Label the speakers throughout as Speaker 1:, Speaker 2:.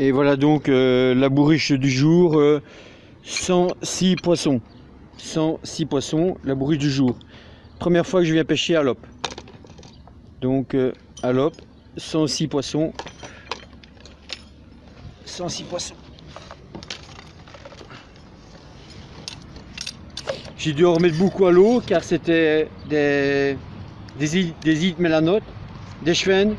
Speaker 1: Et voilà donc la bourriche du jour, 106 poissons. 106 poissons, la bourriche du jour. Première fois que je viens pêcher à l'Op. Donc à l'Op, 106 poissons. 106 poissons. J'ai dû en remettre beaucoup à l'eau car c'était des îles mélanotes, des chevens.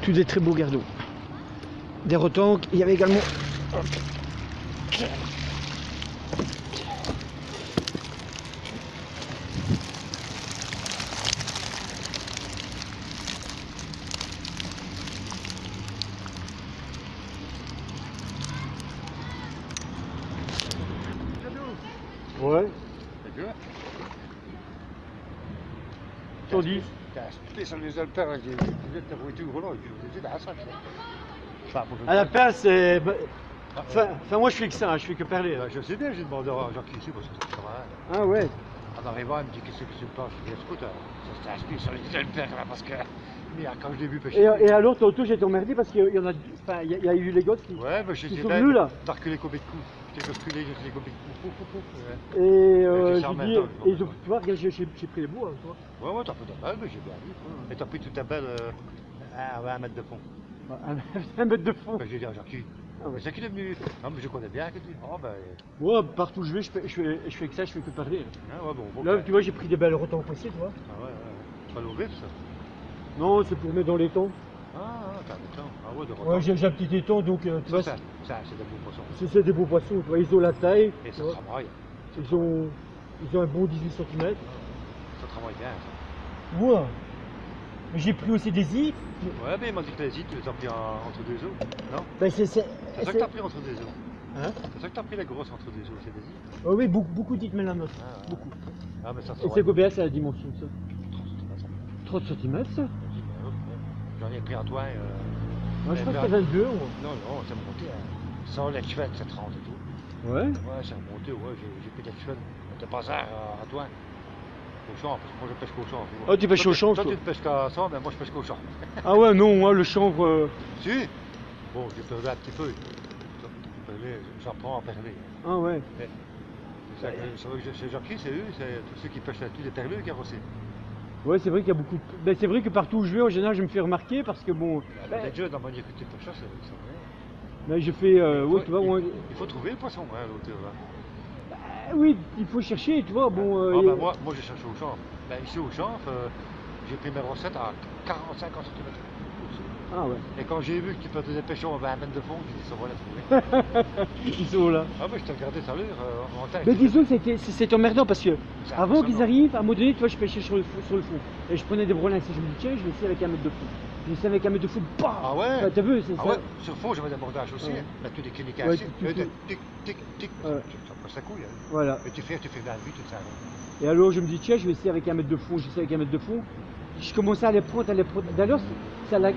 Speaker 1: Tous des très beaux gardots. Des rotanques, il y avait également... Ouais. 110. À la pince, c'est... Enfin, moi je fais que ça, je fais que parler.
Speaker 2: Je sais bien, j'ai demandé à Jacques ici parce que ça va.
Speaker 1: Ah ouais.
Speaker 2: En arrivant, il me dit qu'est-ce que tu penses. Je dis écoute, ça s'est sur les Alpers là parce que. Mais quand je l'ai vu pêcher.
Speaker 1: Et alors, tantôt j'ai été emmerdé parce qu'il y en a. Enfin, il y a eu les gosses qui.
Speaker 2: Ouais, mais je sais
Speaker 1: sont
Speaker 2: bien.
Speaker 1: venus là.
Speaker 2: T'as reculé combien de coups? J'ai reculé, j'ai reculé combien de coups?
Speaker 1: Et j'ai dit. Et tu vois, regarde, j'ai pris les bouts, hein, toi.
Speaker 2: Ouais, t'as pris ta balle, mais j'ai bien vu. Et t'as pris toute ta balle à 1 mètre de fond.
Speaker 1: 1 mètre de fond.
Speaker 2: J'ai dit à Jacques. Ah ouais. C'est qui est venu. Non, mais je connais bien. Oh, ben...
Speaker 1: Ouais, partout où je vais, je fais que ça, je fais que parler.
Speaker 2: Ah, ouais, bon,
Speaker 1: là, tu vois, j'ai pris des belles rotans passées, tu vois.
Speaker 2: Ah, ouais. Pas l'ouvrir, ça?
Speaker 1: Non, c'est pour mettre dans l'étang.
Speaker 2: Ah, t'as un étang. Ah, ouais, de rotang.
Speaker 1: Ouais, j'ai un petit étang, donc tu vois.
Speaker 2: Ça, c'est des beaux poissons.
Speaker 1: C'est des beaux poissons, tu vois, ils ont la taille.
Speaker 2: Et ça travaille.
Speaker 1: Ils ont un bon 18 cm.
Speaker 2: Ça travaille bien, ça.
Speaker 1: Ouais. Mais j'ai pris aussi des îles.
Speaker 2: Ouais, mais il m'a dit que les îles, tu les as pris entre deux eaux, non?
Speaker 1: Ben c'est
Speaker 2: ça que t'as pris entre deux eaux.
Speaker 1: Hein?
Speaker 2: C'est ça que t'as pris la grosse entre deux eaux, c'est des îles?
Speaker 1: Oh oui, beaucoup d'îles mélanotes. Beaucoup.
Speaker 2: Ah, mais ça
Speaker 1: et c'est combien ça la dimension, ça?
Speaker 2: 30 cm.
Speaker 1: 30 cm, ça?
Speaker 2: J'en ai pris à toi.
Speaker 1: Je crois que c'était 22. Ouais.
Speaker 2: Non, c'est monté. Sans les cheveux, c'est 30 et tout.
Speaker 1: Ouais?
Speaker 2: Ouais, c'est remonté, ouais, j'ai pris des cheveux. T'es pas ça à toi? Au champ, parce que moi je pêche qu'au champ.
Speaker 1: Oh, tu pêches au champ,
Speaker 2: toi? Toi, tu ne pêches qu'à ça, mais moi je pêche qu'au champ.
Speaker 1: Ah ouais, non, moi le chanvre.
Speaker 2: Si. Bon, j'ai perdu un petit peu. J'apprends à perler.
Speaker 1: Ah ouais.
Speaker 2: C'est Jacques, c'est eux, c'est tous ceux qui pêchent tous les perleux qui aussi.
Speaker 1: Ouais, c'est vrai qu'il y a beaucoup de... Ben, c'est vrai que partout où je vais, en général, je me fais remarquer parce que bon...
Speaker 2: Les jeux, dans la manière que tu pêches, c'est vrai.
Speaker 1: Ben, je fais... ouais, tu vois,
Speaker 2: il faut trouver le poisson, hein, à l'auteur, là.
Speaker 1: Ben, oui, il faut chercher, tu vois, bon...
Speaker 2: ben, moi, j'ai cherché au champ. Ben, ici, au champ, j'ai pris mes recettes à 40-50 cm.
Speaker 1: Ah ouais.
Speaker 2: Et quand j'ai vu que tu perdais des pêchons à 20 mètres de fond, j'ai dit ça va la trouver.
Speaker 1: Ils sont là.
Speaker 2: Ah ben je t'ai regardé ça à l'heure en tête.
Speaker 1: Mais disons que c'est emmerdant parce que avant qu'ils arrivent, à un moment donné, tu vois, je pêchais sur le fond. Et je prenais des brelins et je me dis tiens, je vais essayer avec 1 mètre de fond. Je vais essayer avec 1 mètre de fond, bah.
Speaker 2: Ah ouais.
Speaker 1: T'as vu, c'est ça.
Speaker 2: Ouais, sur fond j'avais des bordages aussi. Ouais. Là tu des cliniques
Speaker 1: ouais,
Speaker 2: assis. Tic. Ça passe à couille. Hein.
Speaker 1: Voilà.
Speaker 2: Et tu fais la vie tout ça.
Speaker 1: Et alors je me dis tiens, je vais essayer avec 1 mètre de fond, j'essaie avec 1 mètre de fond. Je commençais à les prendre. D'ailleurs, ça allait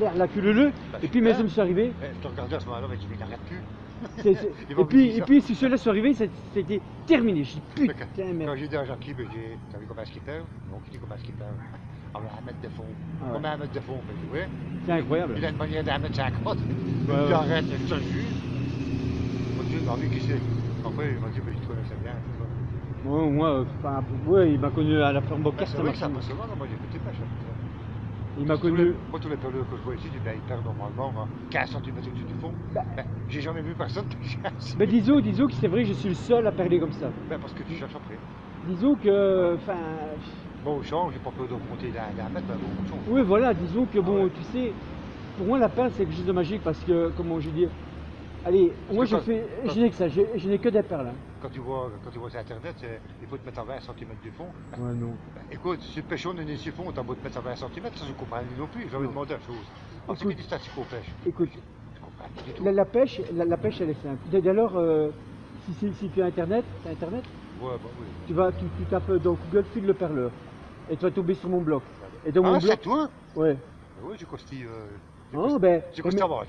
Speaker 1: à la queue leu. Et puis, mais je me suis arrivé.
Speaker 2: Je te regardais à ce moment-là, mais je dis, mais il n'arrête
Speaker 1: plus. Et puis, si ceux-là sont arrivés, c'était terminé. Je dis, putain, merde.
Speaker 2: Quand j'ai dit à Jacques, t'as vu comment est-ce qu'il perd? Donc, il dit, comment est-ce qu'il perd? Ah, ben, 1 mètre de fond. Combien 1 mètre de fond? Ben, je dis, oui.
Speaker 1: C'est incroyable.
Speaker 2: Il a une manière d'1 mètre 50. Il arrête, je te jure. Il m'a dit, qui c'est? Après, il m'a dit, mais je te connaissais bien.
Speaker 1: Moi, ouais, il m'a connu à la ferme Bocard.
Speaker 2: C'est vrai que ça passe souvent, moi j'ai écouté pêche.
Speaker 1: Il m'a connu.
Speaker 2: Moi, tous les perleux que je vois ici, ils perdent normalement 15 cm au-dessus du fond. J'ai jamais vu personne pêcher ainsi.
Speaker 1: Mais disons que c'est vrai que je suis le seul à perler comme ça.
Speaker 2: Parce que tu cherches après.
Speaker 1: Disons que. Enfin.
Speaker 2: Bon, au champ, j'ai pas peur d'augmenter d'1 mètre, mais bon, au champ.
Speaker 1: Oui, voilà, disons que bon, tu sais, pour moi la pince c'est quelque chose de magique parce que, comment je veux dire. Allez, moi je n'ai que ça, je n'ai que des perles. Hein.
Speaker 2: Quand tu vois sur internet, il faut te mettre à 20 cm du fond.
Speaker 1: Ouais, non.
Speaker 2: Écoute, si le pêchon n'est sur fond, t'as beau te mettre à 20 cm, ça je comprends non plus. J'avais demandé une chose. C'est qui dit ça qu'on pêche?
Speaker 1: Écoute, la pêche elle est simple. D'ailleurs, si tu as internet,
Speaker 2: ouais, bah oui.
Speaker 1: Tu tapes dans Google fil le perleur et tu vas tomber sur mon blog. Et dans mon blog.
Speaker 2: C'est toi?
Speaker 1: Ouais.
Speaker 2: Oui, j'ai costillé.
Speaker 1: J'ai costillé avant.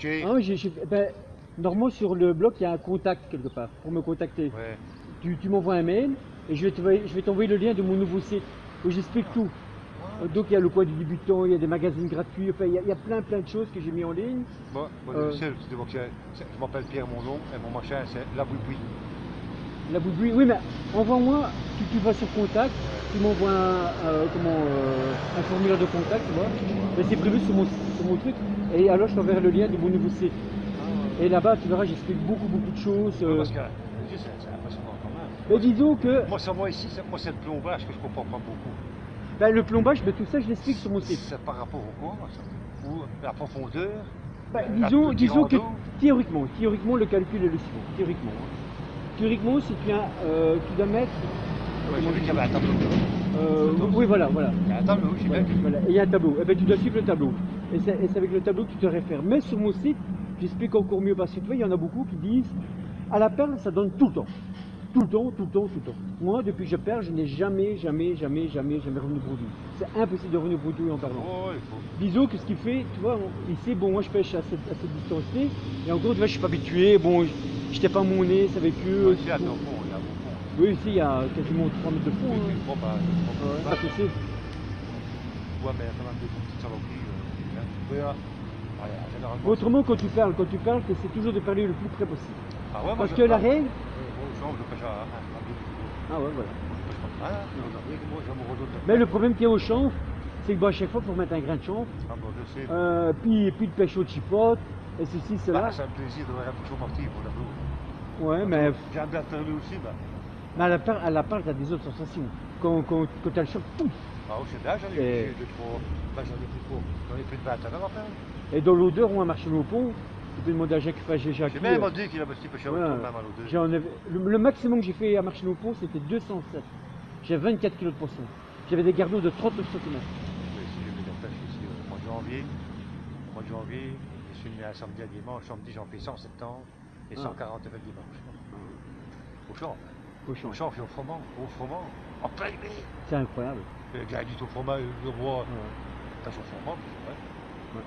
Speaker 1: Normalement, sur le blog, il y a un contact quelque part pour me contacter.
Speaker 2: Ouais.
Speaker 1: Tu m'envoies un mail et je vais t'envoyer le lien de mon nouveau site où j'explique tout. Donc il y a le coin du débutant, il y a des magazines gratuits, enfin il y a plein de choses que j'ai mis en ligne.
Speaker 2: Moi, je sais, je m'appelle Pierre mon nom, et mon machin c'est la bouille.
Speaker 1: La bouille, oui, mais envoie-moi, tu vas sur contact, tu m'envoies un formulaire de contact, tu vois. Mais c'est prévu sur mon truc, et alors je t'enverrai le lien de mon nouveau site. Et là-bas, tu verras, j'explique beaucoup de choses.
Speaker 2: Parce que c'est impressionnant quand même.
Speaker 1: Mais disons que.
Speaker 2: Moi ici, c'est le plombage que je comprends pas beaucoup.
Speaker 1: Ben, le plombage, ben, tout ça, je l'explique sur mon site.
Speaker 2: C'est par rapport au quoi, ça? Ou la profondeur?
Speaker 1: Ben, disons que théoriquement, le calcul est le suivant. Théoriquement, si tu dois mettre.
Speaker 2: J'ai vu qu'il y avait un tableau.
Speaker 1: Oui, voilà.
Speaker 2: Il y a un tableau, j'y vais.
Speaker 1: Voilà. Et il y a un tableau. Et ben, tu dois suivre le tableau. Et c'est avec le tableau que tu te réfères. Mais sur mon site, j'explique encore mieux parce que tu vois, il y en a beaucoup qui disent à la perle, ça donne tout le temps. Tout le temps. Moi, depuis que je perds, je n'ai jamais revenu produit. C'est impossible de revenir produit en parlant.
Speaker 2: Oh,
Speaker 1: Disons que ce qui fait, tu vois, ici, bon, moi je pêche à cette distance-là, et encore, tu vois, je suis pas habitué, bon, j'étais pas mon nez, c'est avec eux.
Speaker 2: Ici, il y a bon fond.
Speaker 1: Oui, ici, il y a quasiment 3 mètres de fond.
Speaker 2: Oui, je crois pas.
Speaker 1: Pas possible.
Speaker 2: Ouais, mais il y a quand même des petites saloperies. Oui, là. Généralement.
Speaker 1: Autrement, quand tu parles, c'est toujours de parler le plus près possible.
Speaker 2: Ah ouais,
Speaker 1: parce que la règle.
Speaker 2: Je pêche à 2 kg.
Speaker 1: Ah ouais, voilà.
Speaker 2: Moi,
Speaker 1: mais le problème qu'il y a au chanvre, c'est que bon, à chaque fois, il faut remettre un grain de chanvre.
Speaker 2: Ah bon, je sais.
Speaker 1: Puis de pêche au chipote, et ceci, cela.
Speaker 2: C'est un plaisir de voir un bouchon parti pour la boue.
Speaker 1: Ouais, mais.
Speaker 2: J'aime bien perler aussi,
Speaker 1: Mais à la part, tu as des autres sensations. Quand tu as le choc, pouf.
Speaker 2: Ah oui, c'est bien, j'en ai plus trop. J'en ai plus de 20 ans à faire.
Speaker 1: Et dans l'odeur, on a marché au pont. Tu peux demander à Jacques Jacques.
Speaker 2: J'ai même dit qu'il a aussi pêché à l'odeur, même à l'odeur.
Speaker 1: Le maximum que j'ai fait à marcher au pont, c'était 207. J'ai 24 kg de poisson. J'avais des garneaux de 39 cm.
Speaker 2: Ici, j'ai fait de la pêche ici au mois de janvier. Au mois de janvier, je suis venu un samedi à dimanche. Samedi, j'en fais 170 et 140 le dimanche. Au champ. Au champ, puis au froment. En plein hiver.
Speaker 1: C'est incroyable.
Speaker 2: Le gars dit au fromage, le roi. Pêche au froment,
Speaker 1: ouais.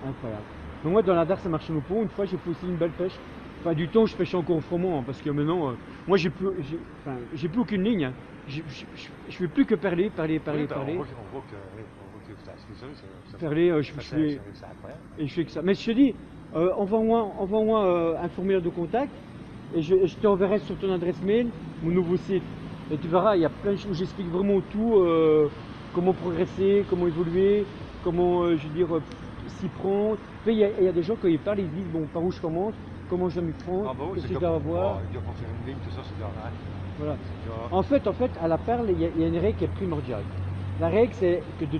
Speaker 1: Incroyable. Donc moi, dans la Darse à marcher au pont, une fois, j'ai fait aussi une belle pêche. Enfin, du temps, je pêchais encore au froment, parce que maintenant, moi, j'ai plus aucune ligne. Hein. Je fais plus que parler.
Speaker 2: On voit que c'est
Speaker 1: perler, et je fais que ça. Mais je te dis, envoie-moi un formulaire de contact et je t'enverrai sur ton adresse mail mon nouveau site. Et tu verras, il y a plein de choses où j'explique vraiment tout, comment progresser, comment évoluer, comment, je veux dire, s'y prendre. Il y a des gens, quand ils parlent, ils disent, bon, par où je commence, comment je dois m'y prendre, qu'est-ce que je dois avoir.
Speaker 2: Il doit pas faire une ligne, tout ça, c'est bien.
Speaker 1: Voilà. En fait, à la perle, il y a une règle qui est primordiale. La règle, c'est que de